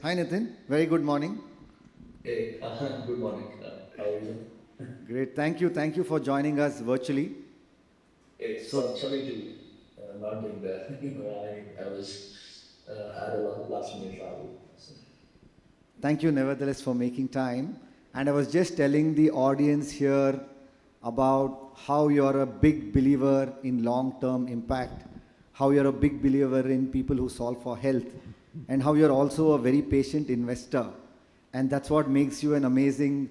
Hi Nithin, very good morning. Hey, good morning. How are you? Great, thank you for joining us virtually. Hey, So, sorry to not being there. I was had a last minute travel. So. thank you nevertheless for making time. And I was just telling the audience here about how you're a big believer in long term impact, how you're a big believer in people who solve for health, and how you're also a very patient investor. And that's what makes you an amazing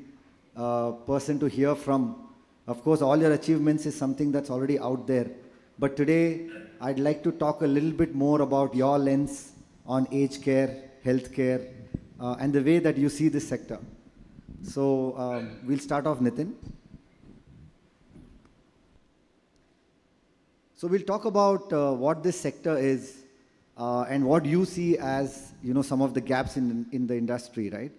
person to hear from. Of course, all your achievements is something that's already out there. But today, I'd like to talk a little bit more about your lens on aged care, healthcare, and the way that you see this sector. So we'll start off, Nitin. So we'll talk about what this sector is and what you see as some of the gaps in the industry, right?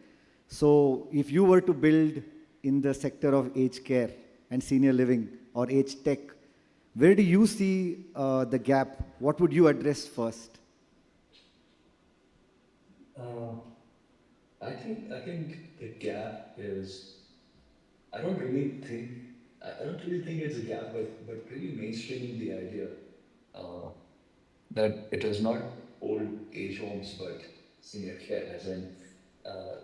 So if you were to build in the sector of aged care and senior living or age tech, where do you see the gap? What would you address first? Uh, I think the gap is I don't really think it's a gap, but really mainstreaming the idea uh, that it is not old age homes but senior care, as in uh,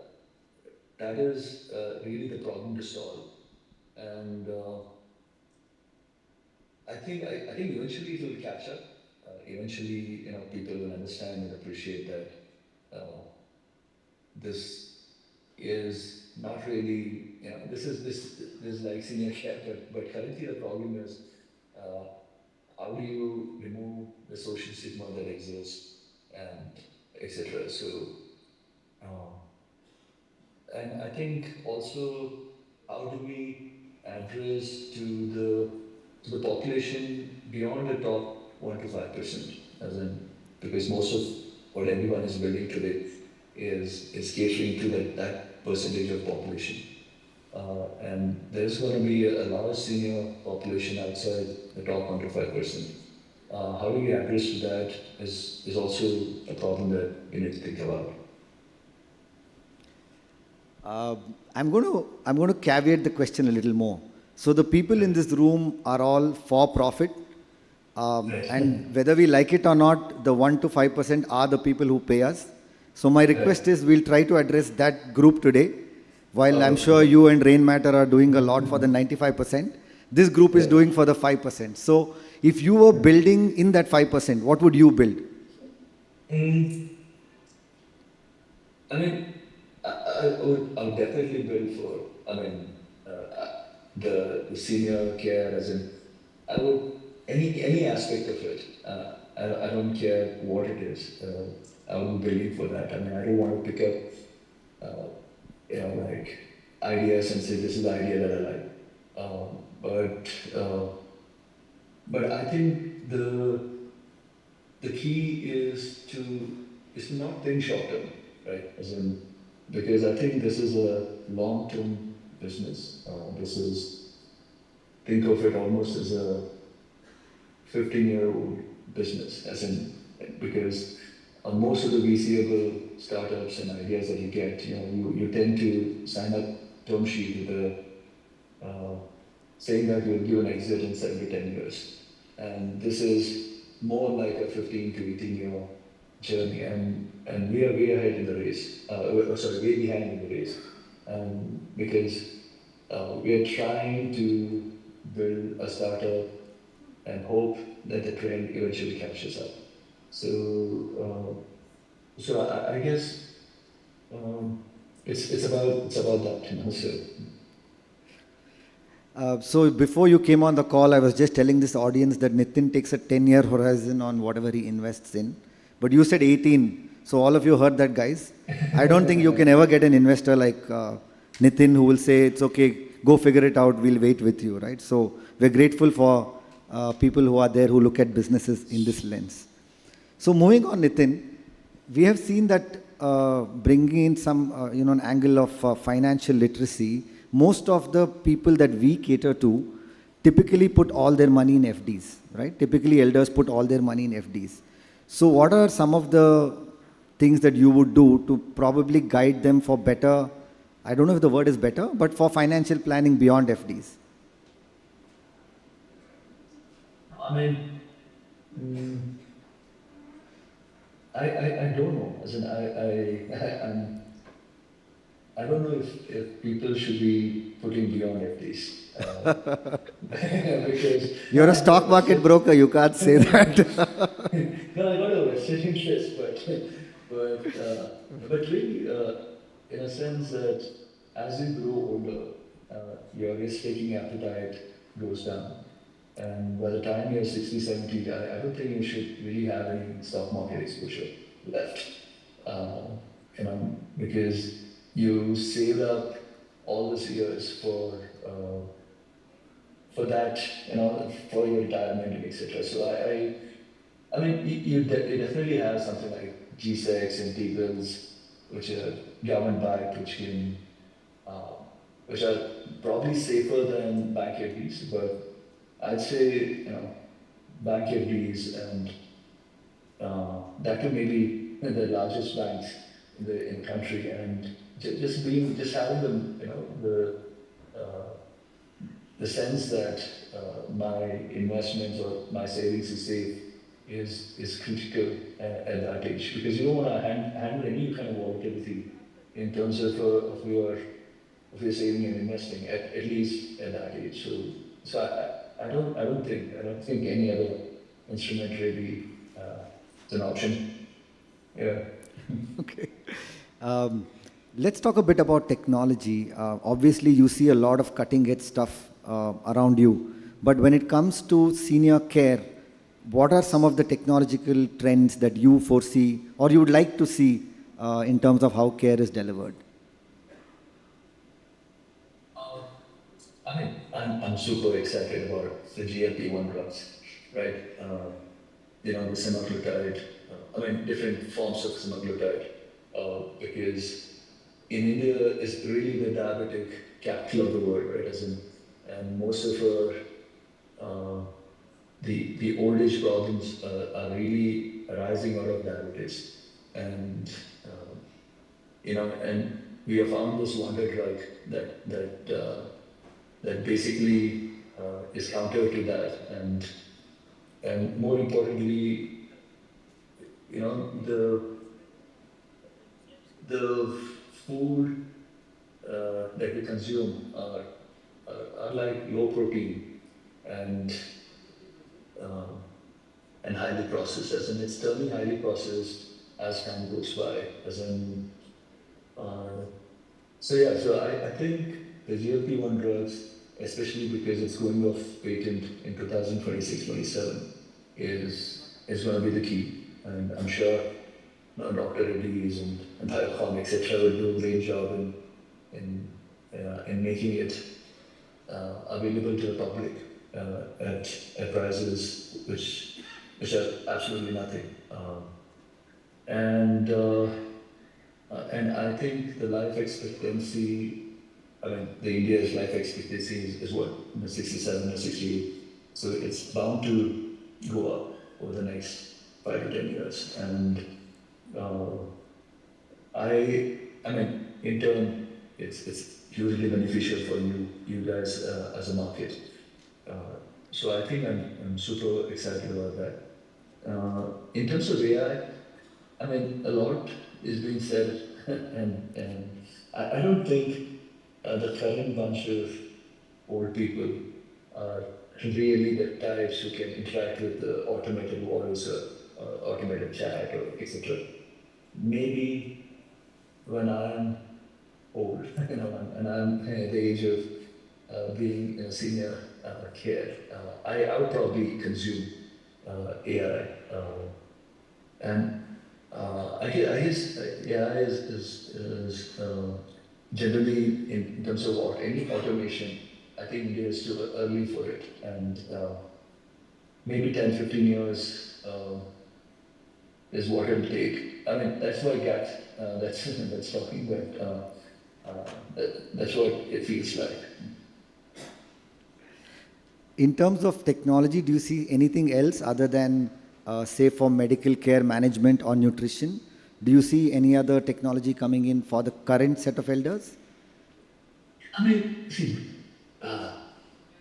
that is really the problem to solve. And I think eventually it will catch up. Eventually, people will understand and appreciate that this is not really, this is like senior care, but currently the problem is uh, how do you remove the social stigma that exists and etc. So, uh, and I think also how do we address to the population beyond the top 1 to 5%, as in because most of what everyone is building today is catering to that percentage of population. And there's going to be a lot of senior population outside the top 1 to 5%. How do we address that is also a problem that we need to think about. Uh, I'm going to caveat the question a little more. So the people in this room are all for profit, and whether we like it or not, the 1 to 5% are the people who pay us. So my request is we'll try to address that group today. While I'm sure you and Rainmatter are doing a lot for the 95%, this group is doing for the 5%. So if you were building in that 5%, what would you build? Mm, I mean, I would definitely build for, the senior care, as in, I would, any aspect of it, I don't care what it is, I would be building for that. I mean, I don't want to pick up, like, ideas and say, this is the idea that I like. But I think the key is to not think short term, right? As in, because I think this is a long term business. This is think of it almost as a 15-year-old business, as in because most of the VCable startups and ideas that you get, you tend to sign up term sheet with a saying that you'll give an exit in 7 to 10 years. And this is more like a 15 to 18-year journey, and we are way ahead in the race. Way behind in the race, because we are trying to build a startup and hope that the trend eventually catches up. So I guess it's about that, So So before you came on the call, I was just telling this audience that Nitin takes a 10-year horizon on whatever he invests in. But you said 18. So all of you heard that, guys. I don't think you can ever get an investor like Nitin who will say, it's okay, go figure it out, we'll wait with you, right? So we're grateful for people who are there who look at businesses in this lens. So moving on, Nitin, we have seen that bringing in some, an angle of financial literacy, most of the people that we cater to typically put all their money in FDs, right? Typically, elders put all their money in FDs. So what are some of the things that you would do to probably guide them for better, I don't know if the word is better, but for financial planning beyond FDs? I mean, mm, I don't know. As in, I don't know if people should be putting beyond FDs. Because You're a stock market broker, you can't say that. no, I got a vested interest, but really, in a sense that as you grow older, your risk-taking appetite goes down. And by the time you're 60, 70, I don't think you should really have any stock market exposure left. Because you saved up all these years for that, for your retirement and etc. So I mean, you definitely have something like G-Secs and T-bills, which are government-backed, which are probably safer than bank FDs, but I'd say, bank FDs and that too maybe the largest banks in the country, and just having the sense that my investments or my savings is safe is critical at that age, because you don't want to handle any kind of volatility in terms of your saving and investing at least at that age. So I don't think any other instrument really is an option. Yeah. Okay. Let's talk a bit about technology. Obviously, you see a lot of cutting-edge stuff around you. But when it comes to senior care, what are some of the technological trends that you foresee or you would like to see in terms of how care is delivered? I mean, I'm super excited about the GLP-1 drugs, right? The semaglutide, different forms of semaglutide, because in India is really the diabetic capital of the world, right? And most of our the old age problems are really arising out of diabetes, and and we have found this wonder drug that basically is counter to that, and more importantly, the food that we consume are like low protein and highly processed, as in it's turning highly processed as time goes by, so I think the GLP-1 drugs, especially because it's going off patent in 2026-27, is going to be the key. And I'm sure Dr. Reddy's and Biocom, etc., will do a great job in making it available to the public at prices which are absolutely nothing. And I think the life expectancy, the India's life expectancy is what, 67 or 68. So it's bound to go up over the next 5 to 10 years. And in turn, it's hugely beneficial for you guys as a market. So I think I'm super excited about that. In terms of AI, a lot is being said, and I don't think the current bunch of old people are really the types who can interact with the automated voice or automated chat or etc. Maybe when I'm old, and I'm at the age of being in senior care, I would probably consume AI, and I guess AI is generally in terms of any automation. I think India is still early for it, and maybe 10, 15 years is what it'll take. That's what that's talking, but that's what it feels like. In terms of technology, do you see anything else other than, say, for medical care management or nutrition Do you see any other technology coming in for the current set of elders? I mean, see, uh,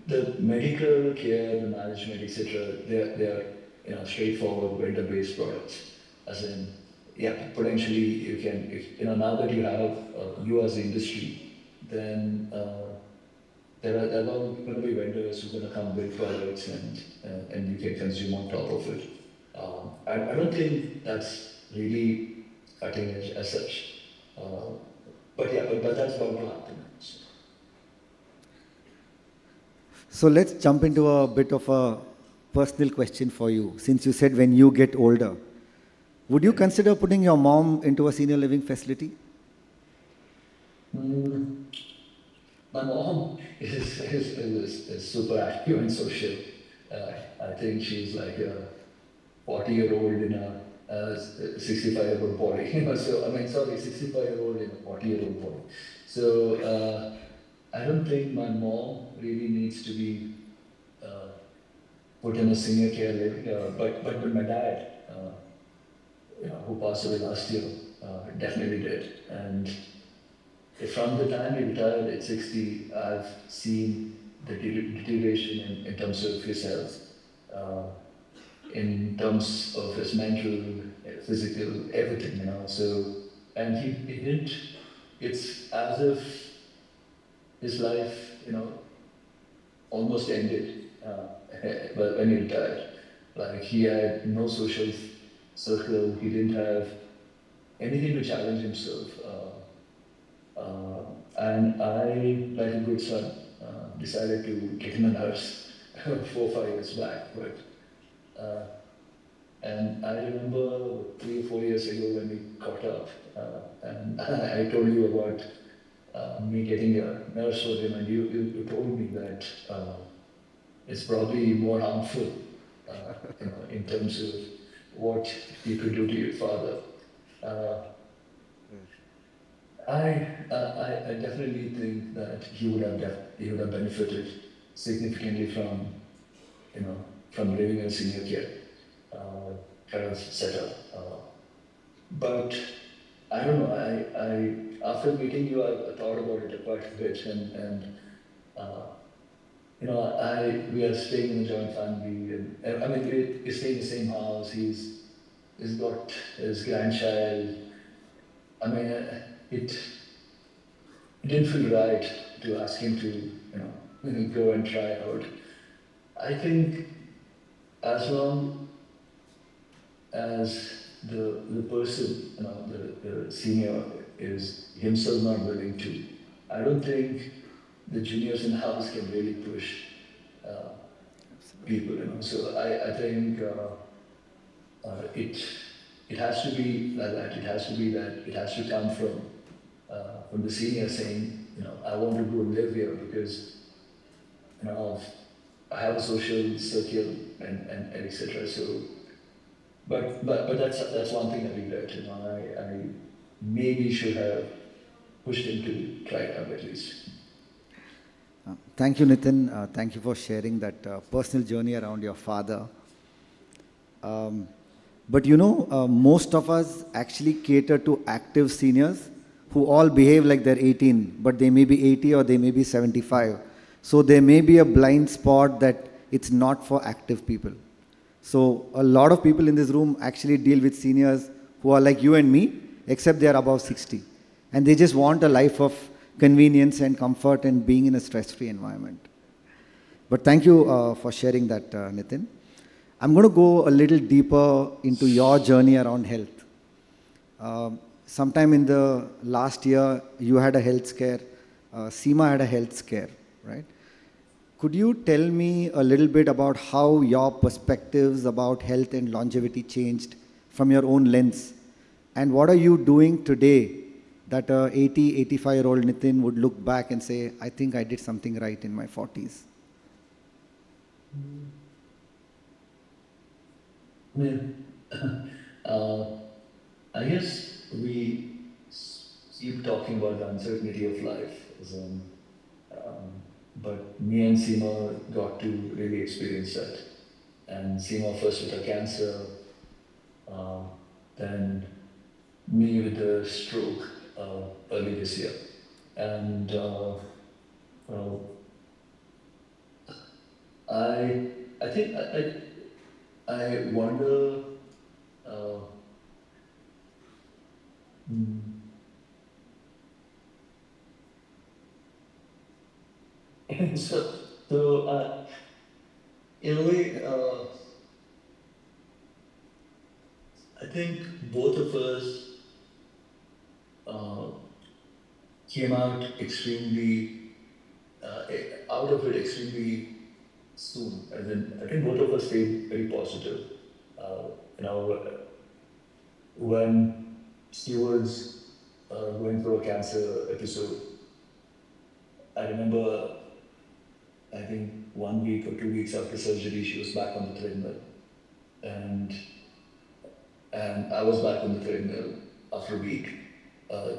the medical care, the management, etc., they are straightforward vendor-based products. As in, yeah, potentially you can, if now that you have you as the industry, then there are going to be vendors who are going to come with products and you can consume on top of it. I don't think that's really cutting edge as such. Uh, but yeah, but that's bound to happen. So. So let's jump into a bit of a personal question for you. Since you said when you get older, would you consider putting your mom into a senior living facility? My mom is super active and social. I think she's like a 40-year-old in a 65-year-old body. So, I mean, sorry, 65-year-old in a 40-year-old body. So, I don't think my mom really needs to be put in a senior care living, but my dad, who passed away last year, definitely did. And from the time he retired at 60, I've seen the deterioration in terms of his health, in terms of his mental, physical, everything. So, and he didn't, it's as if his life, almost ended when he retired. Like he had no social circle, he didn't have anything to challenge himself. And I, like a good son, decided to get him a nurse 4 or 5 years back. And I remember 3 or 4 years ago when we caught up, and I told you about me getting a nurse for him, and you told me that it's probably more harmful, in terms of what you could do to your father. I definitely think that he would have benefited significantly from living in senior care kind of setup. But I don't know. I after meeting you, I thought about it quite a bit, and we are staying in a joint family, and I mean we stay in the same house. He's got his grandchild. I mean, it didn't feel right to ask him to go and try out. I think as long as the person, the senior is himself not willing to, I don't think the juniors in the house can really push people. So I think it has to be like that. It has to be that. It has to come from the senior saying, I want to go live here because I have a social circle and etc. So, but that's one thing I regret. I maybe should have pushed him to try it out at least. Thank you, Nithin. Thank you for sharing that personal journey around your father. But most of us actually cater to active seniors who all behave like they're 18, but they may be 80 or they may be 75. So there may be a blind spot that it's not for active people. So a lot of people in this room actually deal with seniors who are like you and me, except they are above 60. And they just want a life of convenience and comfort and being in a stress-free environment. But thank you for sharing that, Nithin. I'm going to go a little deeper into your journey around health. Sometime in the last year, you had a health scare. Seema had a health scare, right? Could you tell me a little bit about how your perspectives about health and longevity changed from your own lens? And what are you doing today that a 80, 85-year-old Nithin would look back and say, I think I did something right in my 40s? I guess we keep talking about the uncertainty of life, but me and Seema got to really experience that. And Seema first with her cancer, then me with a stroke early this year. And uh, I think I wonder. Uh, mm, so in a way, I think both of us uh, came out of it extremely soon. As in, I think both of us stayed very positive. You know, when she was going through a cancer episode, I remember, I think 1 week or 2 weeks after surgery, she was back on the treadmill, and and I was back on the treadmill after a week.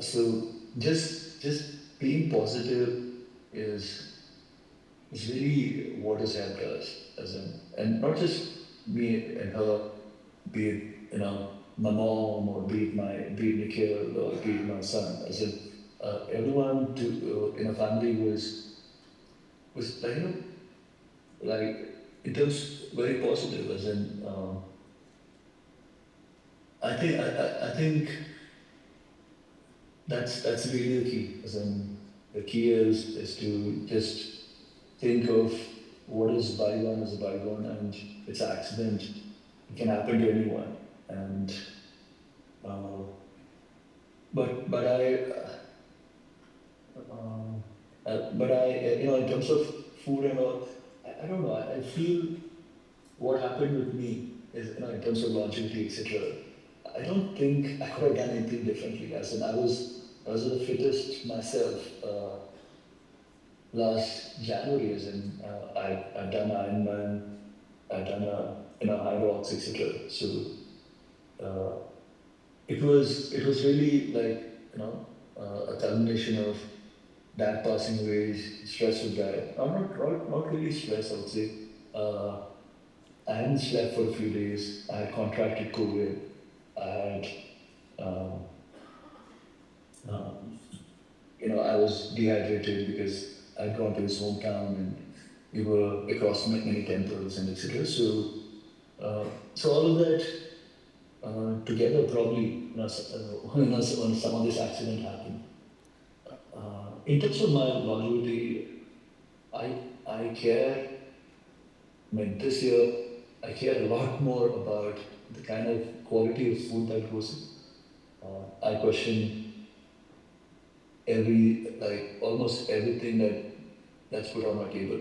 So just being positive is is really what has helped us, as in, and not just me and her, be it my mom, or be it Nikhil, or be it my son, as in everyone in a family was like in terms very positive, as in I think that's really the key, as in the key is to just think of what is bygone as a bygone, and it's an accident. It can happen to anyone, and uh, but in terms of food and all, I don't know. I feel what happened with me is, in terms of longevity, etc. I don't think I could have done anything differently. As in, I was the fittest myself last January. As in, I've done Ironman, I've done high rocks, etc. So uh, it was really like a culmination of dad passing away, stress with dad. Not really stress, I would say. Uh, I hadn't slept for a few days. I had contracted COVID. I had, um, um, I was dehydrated because I'd gone to his hometown, and we were across many temples and etc. Uh, so all of that together probably, when some of this accident happened. In terms of my longevity, I I care. I mean, this year I care a lot more about the kind of quality of food that goes in. I question almost everything that's put on my table,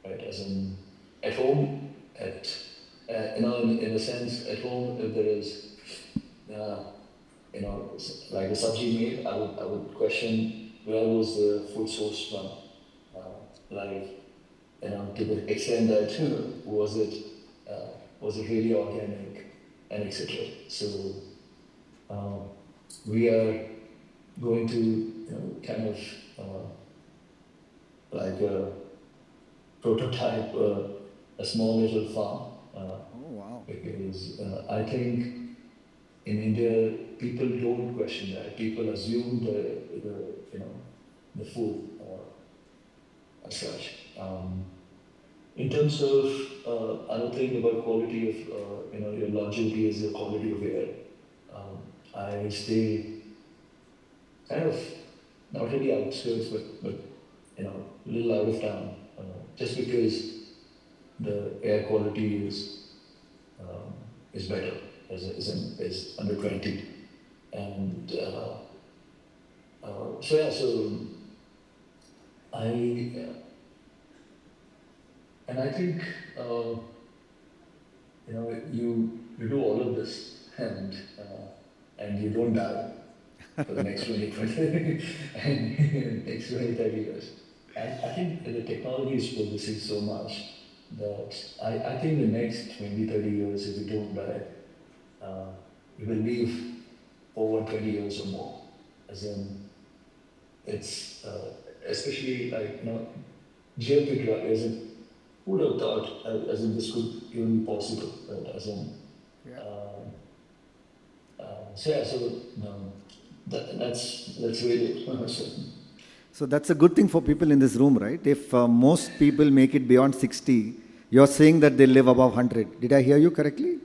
right? As in, at home, in a sense, at home, if there is, uh, like the sabji made, I would question where was the food sourced from, like, to the extent that uh, was it really organic, and etc. So um, we are going to kind of like prototype a small little farm, Oh, wow. because I think in India people don't question that. People assume the the food as such. In terms of other thing about quality of your longevity is the quality of air. I stay kind of not really outskirts, but a little out of town, just because the air quality is better, is under 20, and so yeah, so I and I think you do all of this, and you don't die for the next 20, and next 20, 30 years. And I think that the technology is progressing so much that I think the next 20, 30 years, if we don't die, we will live for 120 years or more. As in, it's especially like, GLP drug, as in, who would have thought, as in this could even be possible, right? As in, Yeah. um, that's really it. So that's a good thing for people in this room, right? If most people make it beyond 60, you're saying that they live above 100. Did I hear you correctly?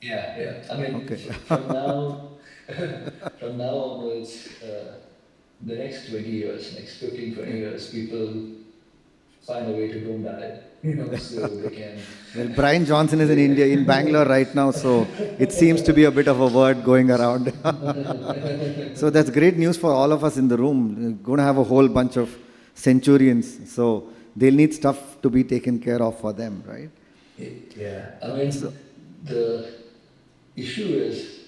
Yeah. I mean, Okay. from now, from now onwards, the next 20 years, next 15, 20 years, people find a way to don't die, so they can. Well, Brian Johnson is in India, in Bangalore right now, so it seems to be a bit of a word going around. So that's great news for all of us in the room. We're going to have a whole bunch of centurions, so they'll need stuff to be taken care of for them, right? Yeah, I mean, So, the issue is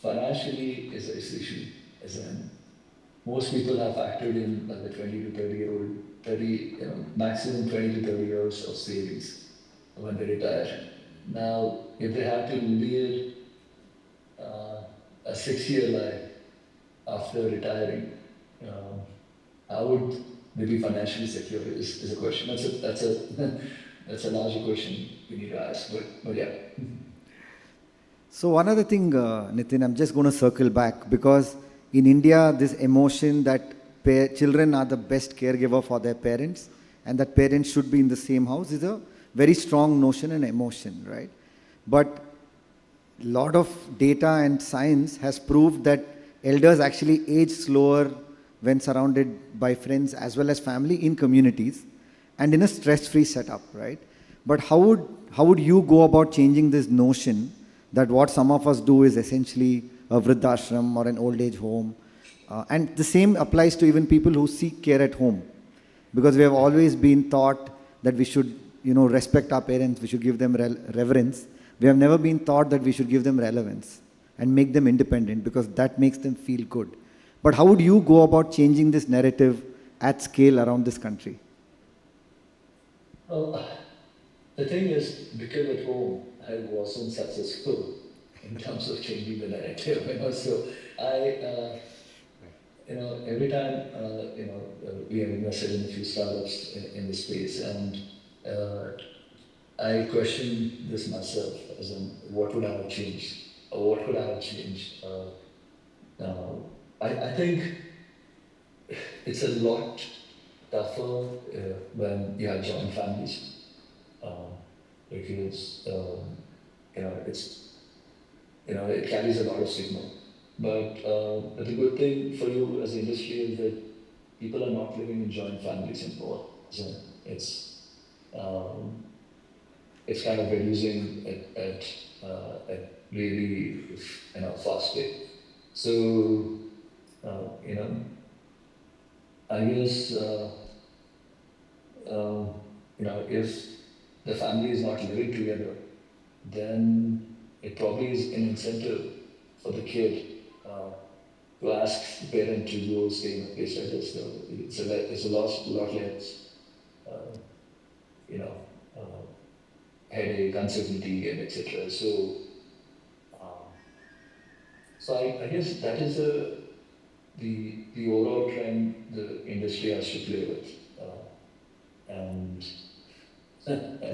financially is the issue. As in, most people have factored in like the 20 to 30-year-old, 30, maximum 20 to 30 years of savings when they retire. Now, if they have to lead a 6-year life after retiring, um, how would they be financially secure is a question. That's a larger question we need to ask. But yeah. so one other thing, Nitin, I'm just going to circle back because in India, this emotion that children are the best caregiver for their parents and that parents should be in the same house is a very strong notion and emotion, right? But a lot of data and science has proved that elders actually age slower when surrounded by friends as well as family in communities and in a stress-free setup, right? But how would you go about changing this notion that what some of us do is essentially a vruddhashram or an old age home, and the same applies to even people who seek care at home, because we have always been taught that we should, respect our parents, we should give them reverence. We have never been taught that we should give them relevance and make them independent because that makes them feel good. But how would you go about changing this narrative at scale around this country? Well, the thing is, because at home I wasn't successful in terms of changing the narrative. So every time we have invested in a few startups in the space, and uh, I question this myself as in what would I have changed, or what could I have changed. I think it's a lot tougher when you have joint families, uh, because it's it carries a lot of stigma. But the good thing for you as an industry is that people are not living in joint families anymore. So it's um, it's kind of reducing at really fast rate. So uh, you know I guess uh, if the family is not living together, then it probably is an incentive for the kid to ask the parent to go stay in a place like this. So it's a lot less, uh, you know, uh, headache, uncertainty, and etc. Um, so I guess that is the overall trend the industry has to play with, and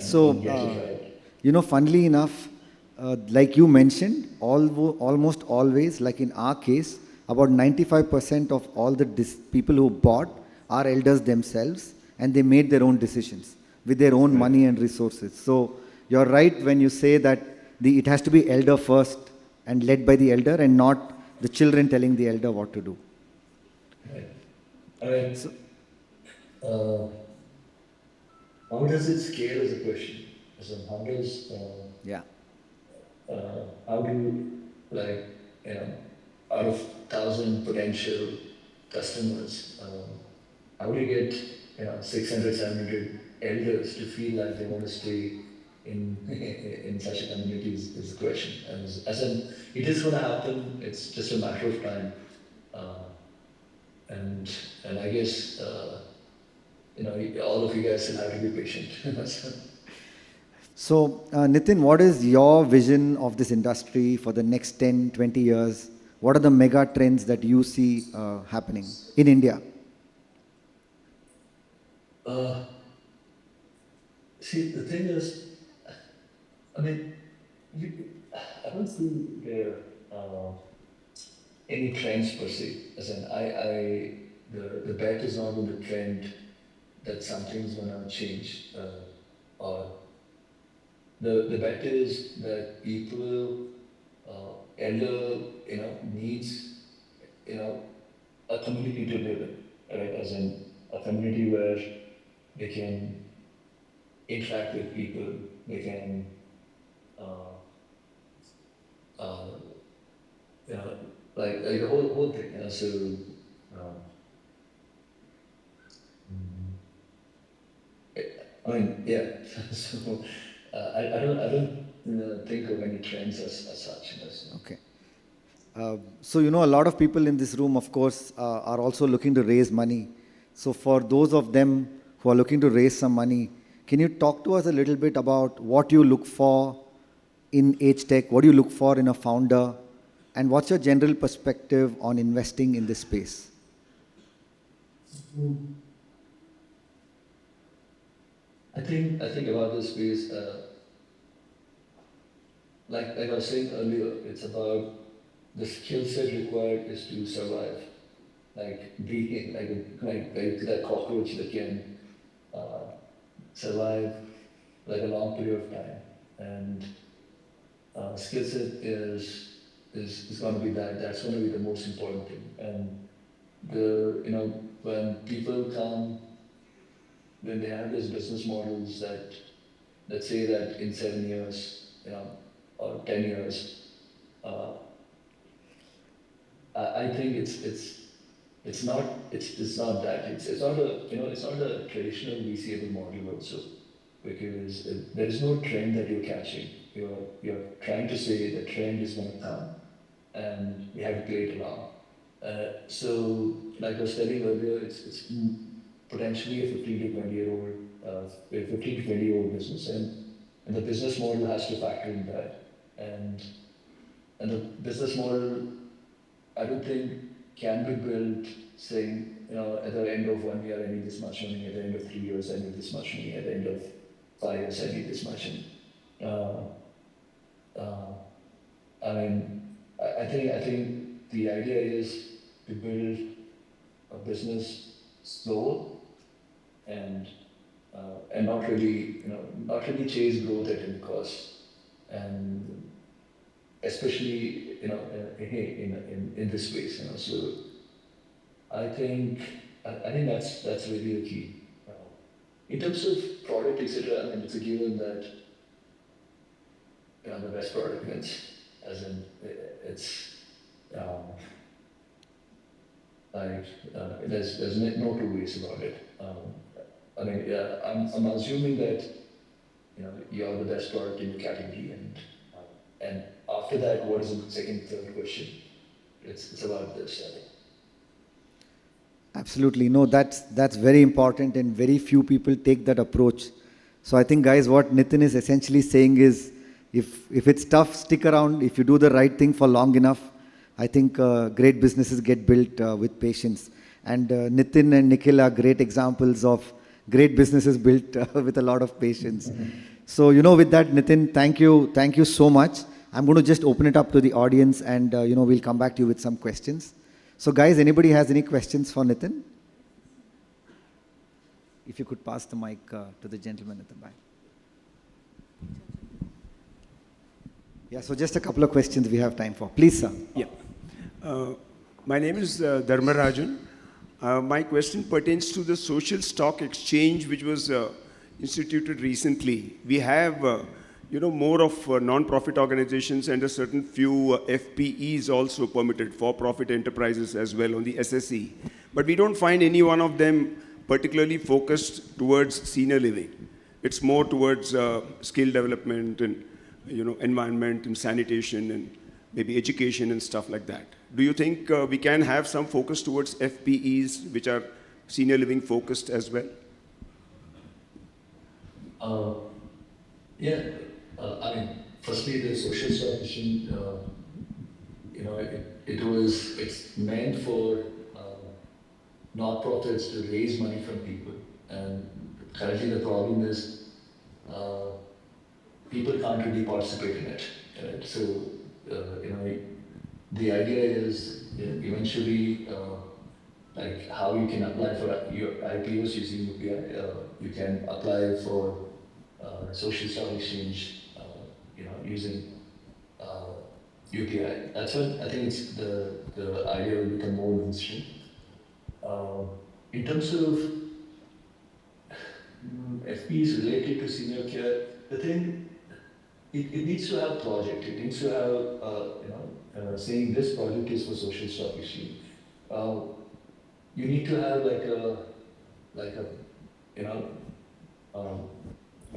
So, and get it right. funnily enough, like you mentioned, almost always, like in our case, about 95% of all the people who bought are elders themselves and they made their own decisions with their own Right. money and resources. So, you're right when you say that it has to be elder first and led by the elder and not the children telling the elder what to do. Right. I mean, So, uh, how does it scale is a question. So yeah. how do you, like, out of 1,000 potential customers, how do you get 600, 700 elders to feel like they want to stay in in such a community is the question. And as in, it is going to happen. It's just a matter of time. Uh, and I guess all of you guys will have to be patient. So, Nitin, what is your vision of this industry for the next 10, 20 years? What are the mega trends that you see happening in India? uh, See, the thing is, I mean, you, I don't see where uh, any trends per se. As in, the bet is not on the trend that something's gonna change, or the bet is that people, elder, needs, you know, a community to live in, right? As in a community where they can interact with people, they can, uh, uh, you know, like the whole thing. So, um, I mean, yeah. So I don't think of any trends as such. So. Okay. So, a lot of people in this room, of course, are also looking to raise money. So, for those of them who are looking to raise some money, can you talk to us a little bit about what you look for in AgeTech? What do you look for in a founder? And what's your general perspective on investing in this space? I think about this space, like I was saying earlier, it's about the skill set required is to survive, like being like that cockroach that can uh, survive like a long period of time, and skill set is going to be that's going to be the most important thing. And when people come, when they have these business models that say that in 7 years, or 10 years, uh, I think it's not that it's not a traditional VCable model also, because there is no trend that you're catching. You're trying to say the trend is going to come, and we have to play it along. So, like I was telling earlier, it's potentially a 15 to 20-year-old, a 15 to 20-year-old business, and the business model has to factor in that. And the business model, I don't think, can be built saying, at the end of 1 year, I need this much money, at the end of 3 years, I need this much money, at the end of 5 years, I need this much money. Uh, I mean, I think the idea is to build a business slow and not really chase growth at any cost, and especially in this space. So I think that's really the key. In terms of product, etc., I mean, it's a given that the best product wins. As in, it's um, like there's no two ways about it. I mean, yeah, I'm assuming that you're the best product in your category, and after that, what is the second, third question? It's about this, I think. Absolutely. No, that's very important, and very few people take that approach. So I think, guys, what Nithin is essentially saying is, if it's tough, stick around. If you do the right thing for long enough, I think great businesses get built with patience. And Nithin and Nikhil are great examples of great businesses built with a lot of patience. So, with that, Nithin, thank you so much. I'm going to just open it up to the audience, and we'll come back to you with some questions. So, guys, anybody has any questions for Nithin? If you could pass the mic to the gentleman at the back. Yeah, so just a couple of questions we have time for. Please, sir. Yeah. My name is Dharmarajan. My question pertains to the social stock exchange, which was instituted recently. We have, more of non-profit organizations and a certain few FPEs also permitted, for-profit enterprises as well on the SSE. But we don't find any one of them particularly focused towards senior living. It's more towards skill development and, environment and sanitation and maybe education and stuff like that. Do you think we can have some focus towards FPEs, which are senior living focused as well? Yeah. I mean, firstly, the social solution, it's meant for non-profits to raise money from people. And currently the problem is people can't really participate in it. Right? So, the idea is eventually like how you can apply for your IPOs using UPI. You can apply for social stock exchange, using UPI. That's what I think it's the idea will become more mainstream. In terms of FPs related to senior care, the thing, it needs to have project. It needs to have, saying this project is for social stock exchange. You need to have a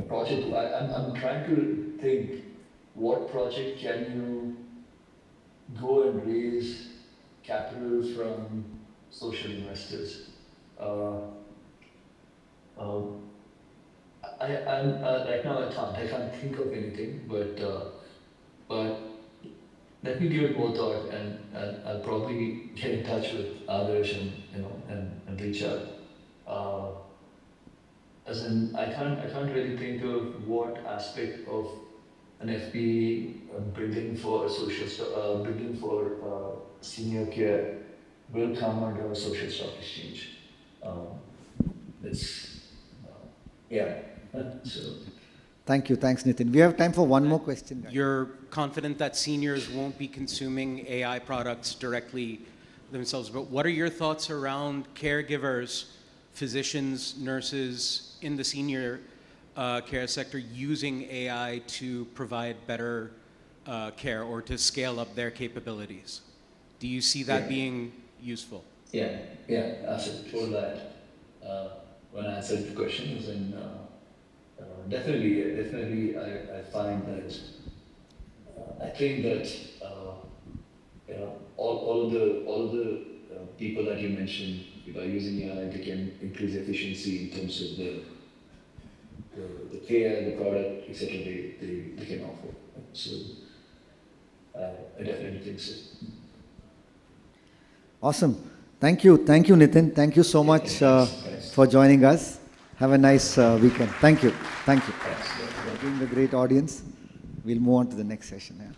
project. I'm trying to think, what project can you go and raise capital from social investors? I'm right now I can't think of anything, but let me give it more thought, and I'll probably get in touch with others and reach out. As in, I can't really think of what aspect of an FP building for building for senior care will come under a social stock exchange. Yeah. So. Thank you. Thanks, Nithin. We have time for one more question, guys. You're confident that seniors won't be consuming AI products directly themselves, but what are your thoughts around caregivers, physicians, nurses in the senior care sector using AI to provide better care or to scale up their capabilities? Do you see that being useful? Yeah, as I told that when I answered the questions, and definitely I find that I think that all the people that you mentioned, by using AI, they can increase efficiency in terms of the care, the product, etc. They can offer. So I definitely think so. Awesome. Thank you, Nithin. Thank you so much for joining us. Have a nice weekend. Thank you. Thanks. For being a great audience. We'll move on to the next session. Yeah.